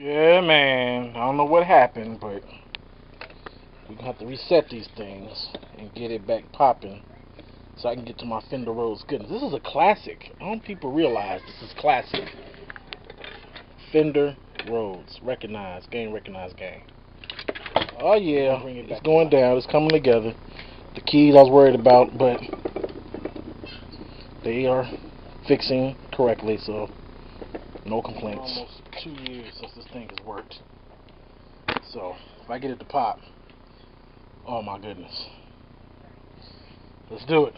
Yeah, man. I don't know what happened, but we're gonna have to reset these things and get it back popping so I can get to my Fender Rhodes goodness. This is a classic. I don't think people realize this is classic. Fender Rhodes. Recognized. Game recognized game. Oh yeah. It's going down. It's coming together. The keys I was worried about, but they are fixing correctly, so no complaints. Almost 2 years since this thing has worked. So if I get it to pop, oh my goodness. Let's do it.